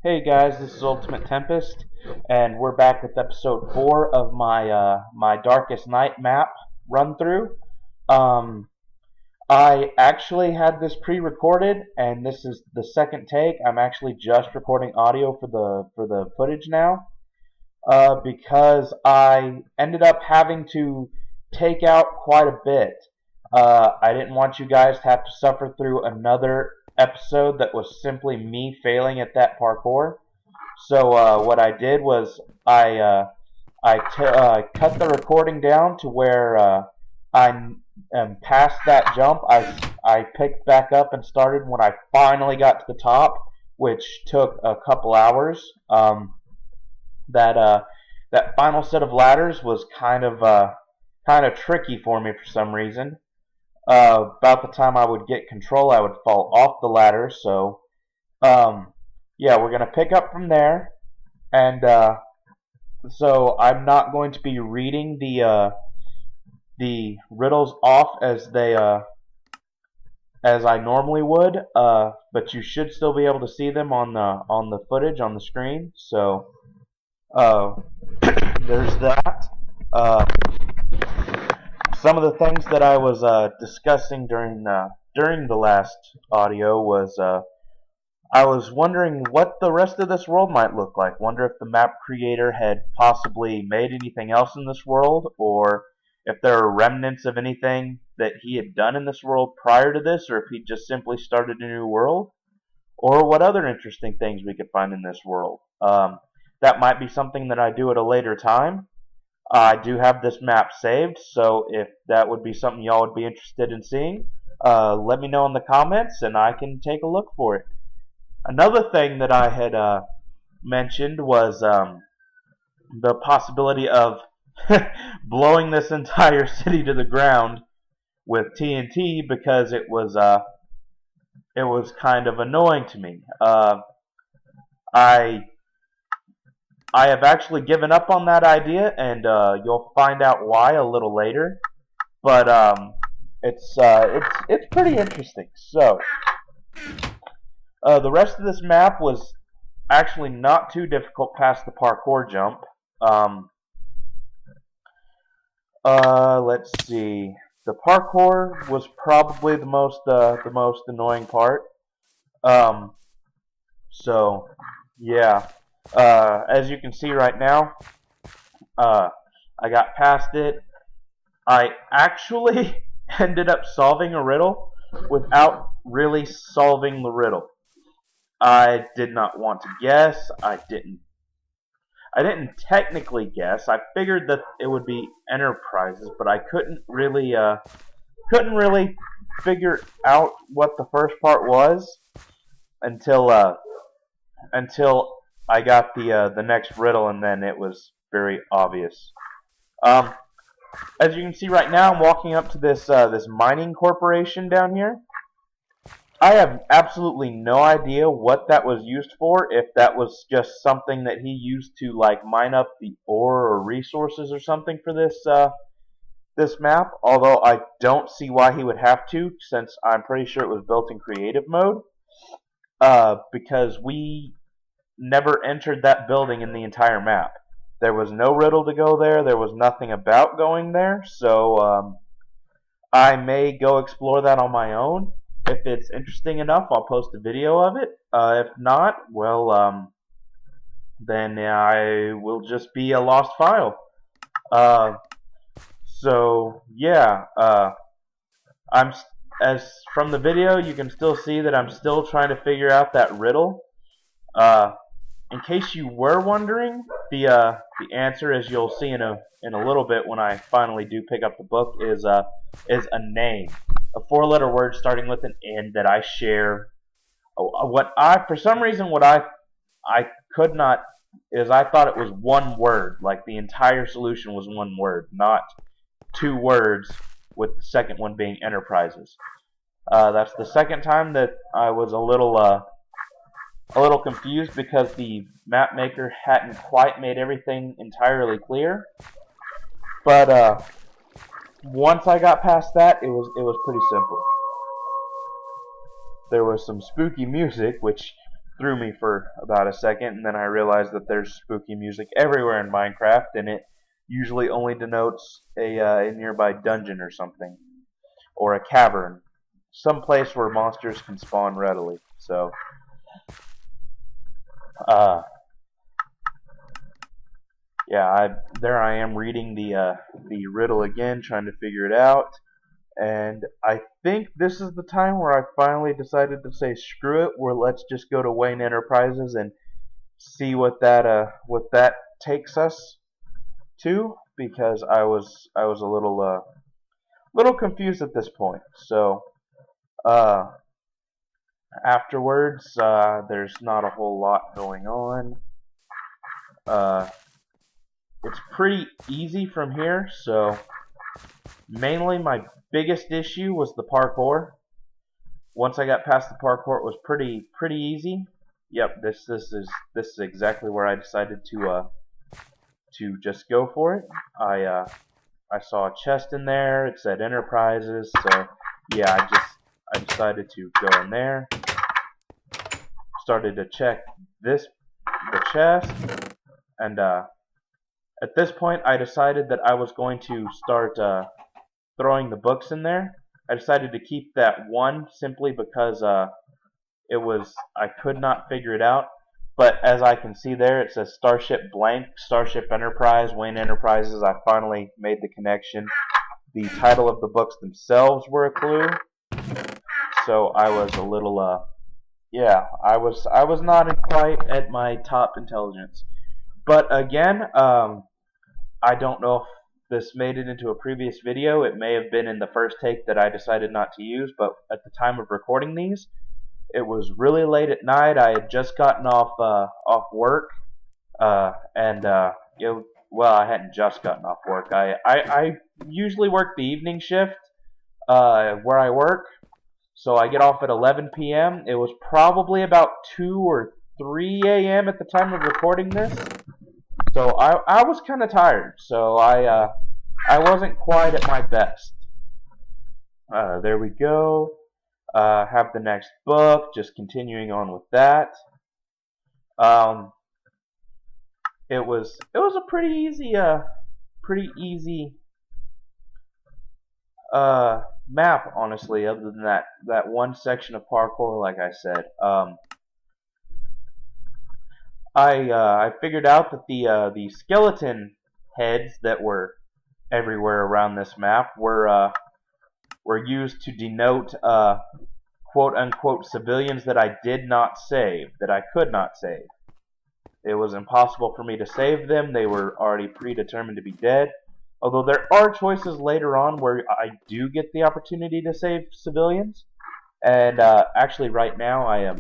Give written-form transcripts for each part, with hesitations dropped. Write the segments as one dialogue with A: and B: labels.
A: Hey guys, this is UltimateTempest, and we're back with episode 4 of my Darkest Night map run through. Um, I actually had this pre-recorded, and this is the second take. I'm actually just recording audio for the footage now, because I ended up having to take out quite a bit. I didn't want you guys to have to suffer through another episode that was simply me failing at that parkour. So what I did was I cut the recording down to where I past that jump. I picked back up and started when I finally got to the top, which took a couple hours. That final set of ladders was kind of tricky for me for some reason. About the time I would get control, I would fall off the ladder. So yeah, we're gonna pick up from there, and so I'm not going to be reading the riddles off as I normally would, but you should still be able to see them on the footage on the screen. So uh, there's that. Uh, some of the things that I was discussing during the last audio was I was wondering what the rest of this world might look like. Wonder if the map creator had possibly made anything else in this world, or if there are remnants of anything that he had done in this world prior to this, or if he just simply started a new world, or what other interesting things we could find in this world. That might be something that I do at a later time. I do have this map saved, so if that would be something y'all would be interested in seeing, let me know in the comments and I can take a look for it. Another thing that I had mentioned was the possibility of blowing this entire city to the ground with TNT, because it was kind of annoying to me. I have actually given up on that idea, and you'll find out why a little later. But it's pretty interesting. So the rest of this map was actually not too difficult past the parkour jump. Let's see. The parkour was probably the most annoying part. So yeah. As you can see right now, I got past it. I actually ended up solving a riddle without really solving the riddle. I did not want to guess. I didn't technically guess. I figured that it would be enterprises, but I couldn't really figure out what the first part was until I got the next riddle, and then it was very obvious. As you can see right now, I'm walking up to this mining corporation down here. I have absolutely no idea what that was used for. If that was just something that he used to like mine up the ore or resources or something for this map. Although I don't see why he would have to, since I'm pretty sure it was built in creative mode. Because we never entered that building in the entire map. There was no riddle to go there. There was nothing about going there. So I may go explore that on my own. If it's interesting enough, I'll post a video of it. If not, well, then I will just be a lost file. So yeah, as from the video, you can still see that I'm still trying to figure out that riddle. In case you were wondering, the answer, as you'll see in a little bit when I finally do pick up the book, is a name, a four-letter word starting with an N that I share. For some reason what I could not is I thought it was one word, like the entire solution was one word, not two words, with the second one being enterprises. That's the second time that I was a little confused because the map maker hadn't quite made everything entirely clear. But once I got past that, it was pretty simple. There was some spooky music, which threw me for about a second, and then I realized that there's spooky music everywhere in Minecraft, and it usually only denotes a nearby dungeon or something, or a cavern, some place where monsters can spawn readily. So, yeah, there I am reading the riddle again, trying to figure it out. And I think this is the time where I finally decided to say screw it. Where let's just go to Wayne Enterprises and see what that takes us to, because I was a little confused at this point. So afterwards, there's not a whole lot going on. It's pretty easy from here. So mainly my biggest issue was the parkour. Once I got past the parkour, it was pretty easy. Yep, this is exactly where I decided to just go for it. I saw a chest in there. It said Enterprises, so yeah, I decided to go in there. Started to check the chest, and at this point, I decided that I was going to start throwing the books in there. I decided to keep that one simply because I could not figure it out. But as I can see there, it says Starship Blank, Starship Enterprise, Wayne Enterprises. I finally made the connection. The title of the books themselves were a clue. So I was a little, yeah, I was not quite at my top intelligence. But again, I don't know if this made it into a previous video. It may have been in the first take that I decided not to use, but at the time of recording these, it was really late at night. I had just gotten off work, and well, I hadn't just gotten off work. I usually work the evening shift where I work, so I get off at 11 p.m. It was probably about 2 or 3 a.m. at the time of recording this, so I was kind of tired. So I wasn't quite at my best. There we go. Have the next book, just continuing on with that. It was a pretty easy map, honestly, other than that one section of parkour, like I said. I figured out that the skeleton heads that were everywhere around this map were used to denote quote-unquote civilians that I did not save, that I could not save. It was impossible for me to save them. They were already predetermined to be dead. Although there are choices later on where I do get the opportunity to save civilians. And actually right now I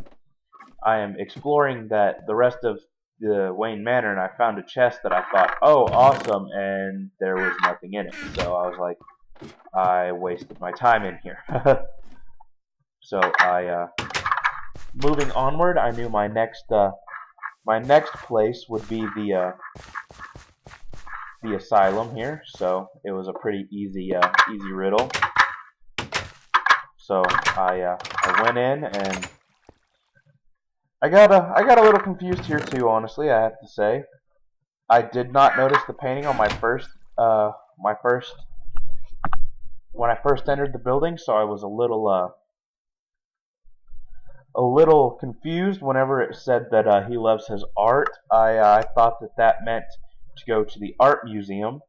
A: am exploring the rest of the Wayne Manor, and I found a chest that I thought, oh, awesome, and there was nothing in it. So I was like, I wasted my time in here. So moving onward, I knew my next place would be the asylum here. So it was a pretty easy riddle. So I went in, and I got a little confused here too. Honestly, I have to say, I did not notice the painting on when I first entered the building, so I was a little confused whenever it said that he loves his art. I thought that meant to go to the art museum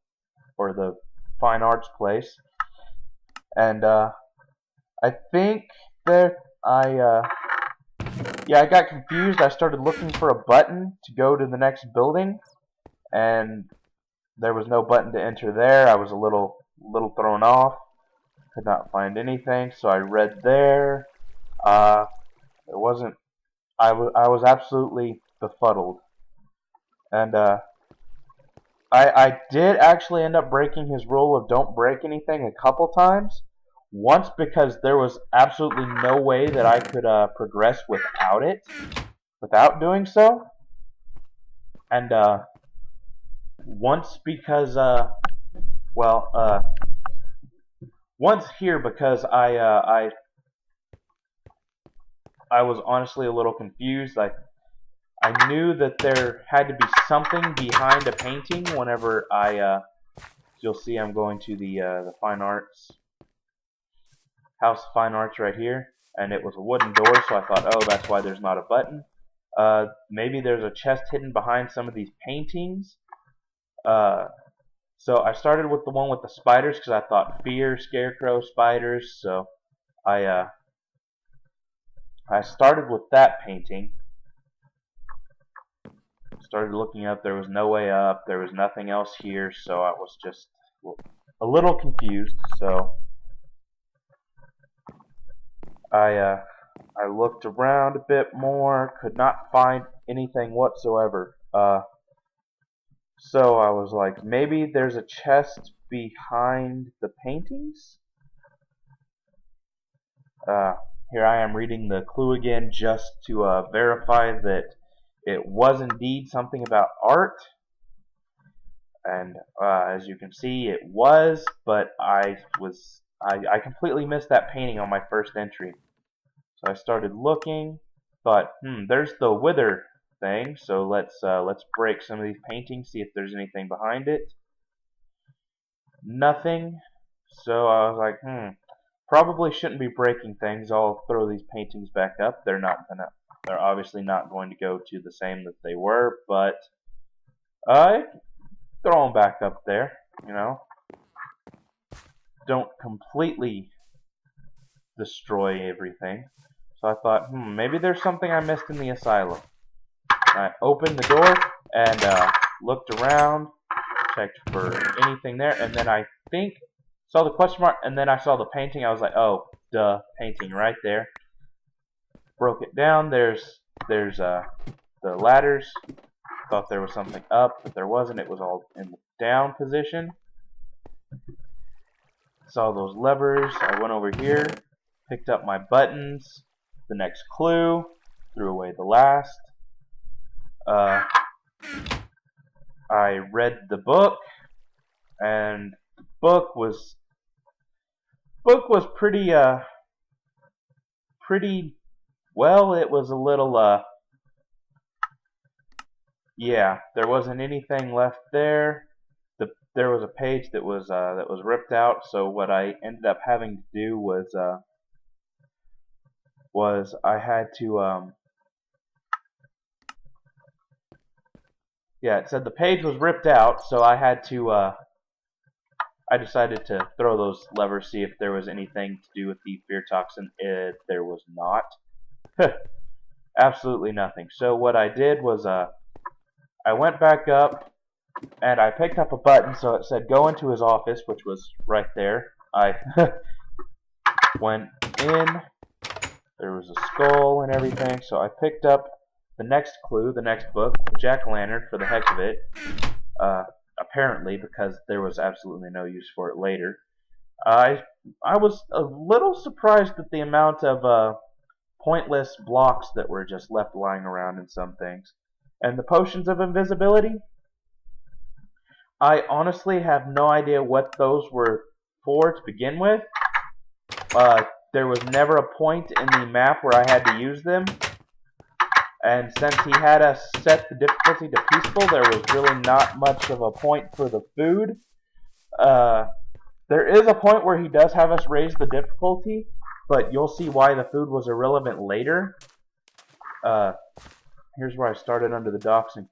A: or the fine arts place, and I think that I got confused. I started looking for a button to go to the next building, and there was no button to enter there. I was a little thrown off. Could not find anything, so I read there. It wasn't. I was absolutely befuddled, and I did actually end up breaking his rule of don't break anything a couple times. Once because there was absolutely no way that I could progress without doing so, and once because once here because I was honestly a little confused. I knew that there had to be something behind a painting whenever you'll see I'm going to the Fine Arts, House of Fine Arts right here, and it was a wooden door, so I thought, oh, that's why there's not a button. Maybe there's a chest hidden behind some of these paintings. So I started with the one with the spiders because I thought fear, scarecrow, spiders. So I started with that painting. Started looking up. There was no way up. There was nothing else here. So I was just a little confused. So I looked around a bit more. Could not find anything whatsoever. So I was like, maybe there's a chest behind the paintings? Here I am reading the clue again just to verify that it was indeed something about art. And as you can see, it was, but I completely missed that painting on my first entry. So I started looking, thought, there's the wither thing, so let's break some of these paintings, see if there's anything behind it. Nothing. So I was like, probably shouldn't be breaking things. I'll throw these paintings back up. They're obviously not going to go to the same that they were, but I throw them back up there, you know. Don't completely destroy everything. So I thought, maybe there's something I missed in the asylum. I opened the door and looked around, checked for anything there, and then I think saw the question mark, and then I saw the painting. I was like, oh, duh, painting right there. Broke it down. There's the ladders. Thought there was something up, but there wasn't. It was all in the down position. Saw those levers. I went over here, picked up my buttons. The next clue. Threw away the last. I read the book, and the book was pretty well. It was a little yeah. There wasn't anything left there. There was a page that was ripped out. So what I ended up having to do was I had to yeah, it said the page was ripped out, so I had to I decided to throw those levers, see if there was anything to do with the fear toxin. There was not. Absolutely nothing. So what I did was I went back up and I picked up a button, so it said go into his office, which was right there. I went in. There was a skull and everything, so I picked up the next clue, the next book, the jack-o'-lantern, for the heck of it. Apparently, because there was absolutely no use for it later. I was a little surprised at the amount of pointless blocks that were just left lying around in some things. And the potions of invisibility, I honestly have no idea what those were for to begin with. There was never a point in the map where I had to use them. And since he had us set the difficulty to peaceful, there was really not much of a point for the food. There is a point where he does have us raise the difficulty, but you'll see why the food was irrelevant later. Here's where I started under the docks. And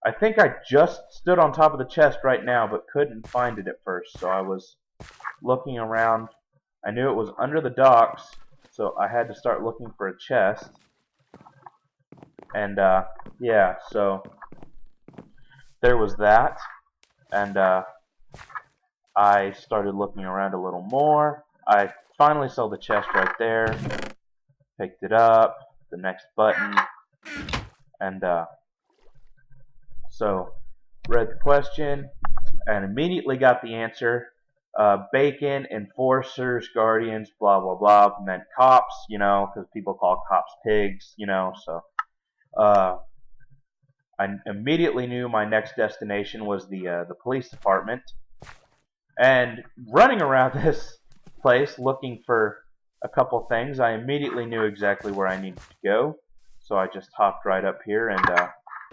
A: I think I just stood on top of the chest right now, but couldn't find it at first. So I was looking around. I knew it was under the docks, so I had to start looking for a chest. And yeah, so there was that. And I started looking around a little more. I finally saw the chest right there. Picked it up. The next button. And so read the question and immediately got the answer. Bacon, enforcers, guardians, blah blah blah, meant cops, you know, because people call cops pigs, you know. So I immediately knew my next destination was the police department, and running around this place looking for a couple things, I immediately knew exactly where I needed to go. So I just hopped right up here and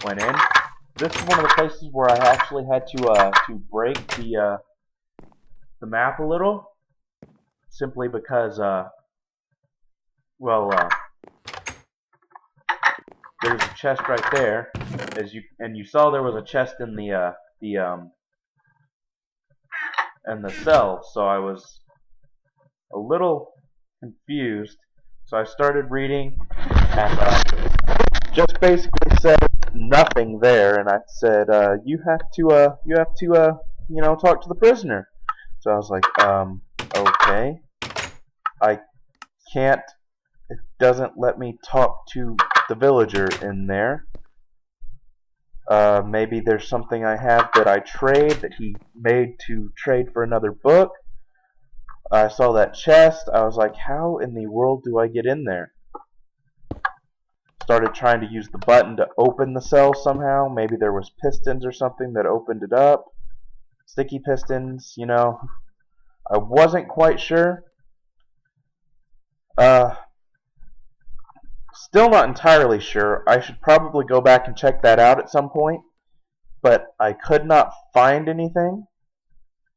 A: went in. This is one of the places where I actually had to break the map a little, simply because there's a chest right there, and you saw there was a chest in the cell, so I was a little confused. So I started reading, and just basically said nothing there, and I said, you have to talk to the prisoner. So I was like, okay, I can't. It doesn't let me talk to the villager in there. Maybe there's something I have that I trade, that he made to trade for another book. I saw that chest. I was like, how in the world do I get in there? Started trying to use the button to open the cell somehow. Maybe there was pistons or something that opened it up. Sticky pistons, you know. I wasn't quite sure. Still not entirely sure. I should probably go back and check that out at some point. But I could not find anything.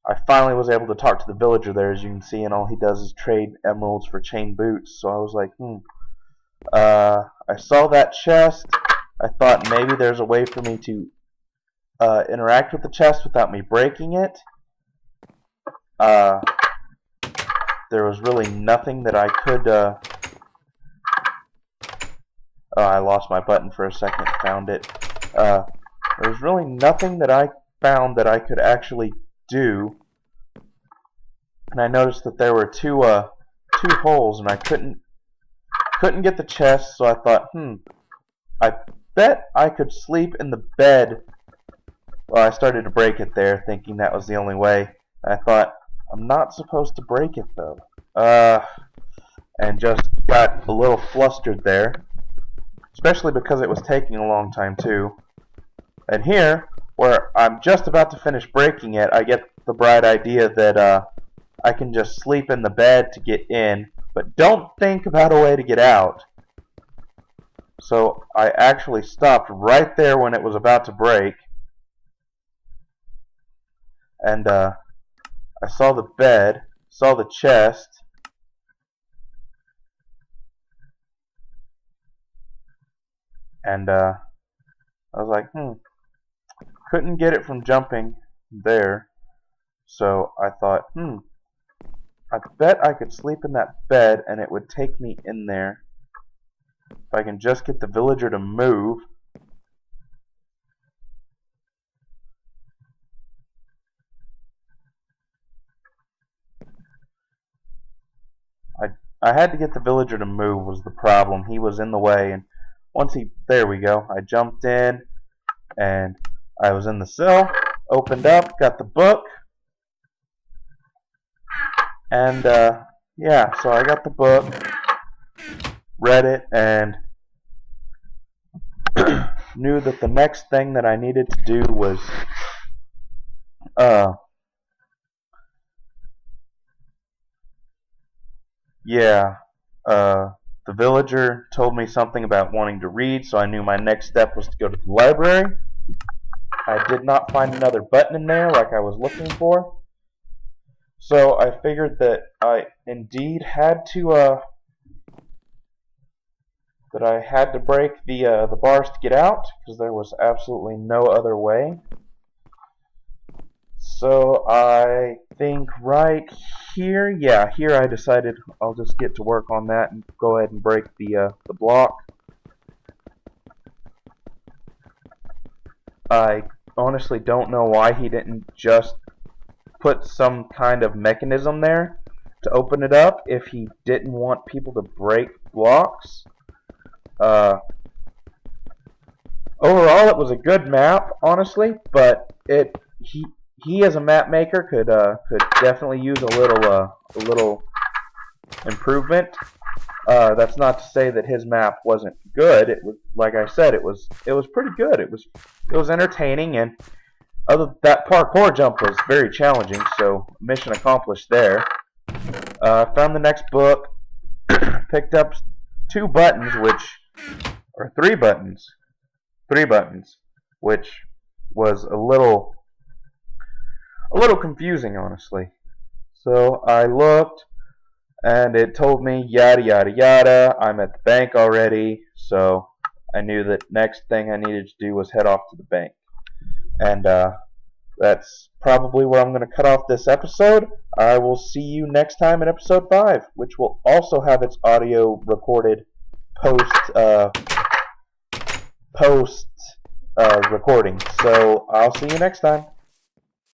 A: I finally was able to talk to the villager there, as you can see, and all he does is trade emeralds for chain boots. So I was like, I saw that chest. I thought maybe there's a way for me to interact with the chest without me breaking it. There was really nothing that I could... Oh, I lost my button for a second, found it. There was really nothing that I found that I could actually do. And I noticed that there were two holes, and I couldn't get the chest, so I thought, I bet I could sleep in the bed. Well, I started to break it there, thinking that was the only way. I thought, I'm not supposed to break it, though. And just got a little flustered there. Especially because it was taking a long time, too. And here, where I'm just about to finish breaking it, I get the bright idea that I can just sleep in the bed to get in, but don't think about a way to get out. So I actually stopped right there when it was about to break. And I saw the bed, saw the chest, and I was like, couldn't get it from jumping there. So I thought, I bet I could sleep in that bed and it would take me in there. If I can just get the villager to move. I had to get the villager to move was the problem. He was in the way, and there we go. I jumped in, and I was in the cell, opened up, got the book, and yeah, so I got the book, read it, and knew that the next thing that I needed to do was the villager told me something about wanting to read, so I knew my next step was to go to the library. I did not find another button in there like I was looking for, so I figured that I indeed had to break the bars to get out, because there was absolutely no other way. So I think right here, here I decided I'll just get to work on that and go ahead and break the block. I honestly don't know why he didn't just put some kind of mechanism there to open it up if he didn't want people to break blocks. Overall, it was a good map, honestly, but he as a map maker could definitely use a little improvement. That's not to say that his map wasn't good. It was, like I said, it was pretty good. It was entertaining, and that parkour jump was very challenging. So mission accomplished there. Found the next book, picked up two buttons, or three buttons, which was a little confusing, honestly. So I looked, and it told me yada yada yada. I'm at the bank already, so I knew that next thing I needed to do was head off to the bank. And that's probably where I'm going to cut off this episode. I will see you next time in episode 5, which will also have its audio recorded post recording. So I'll see you next time.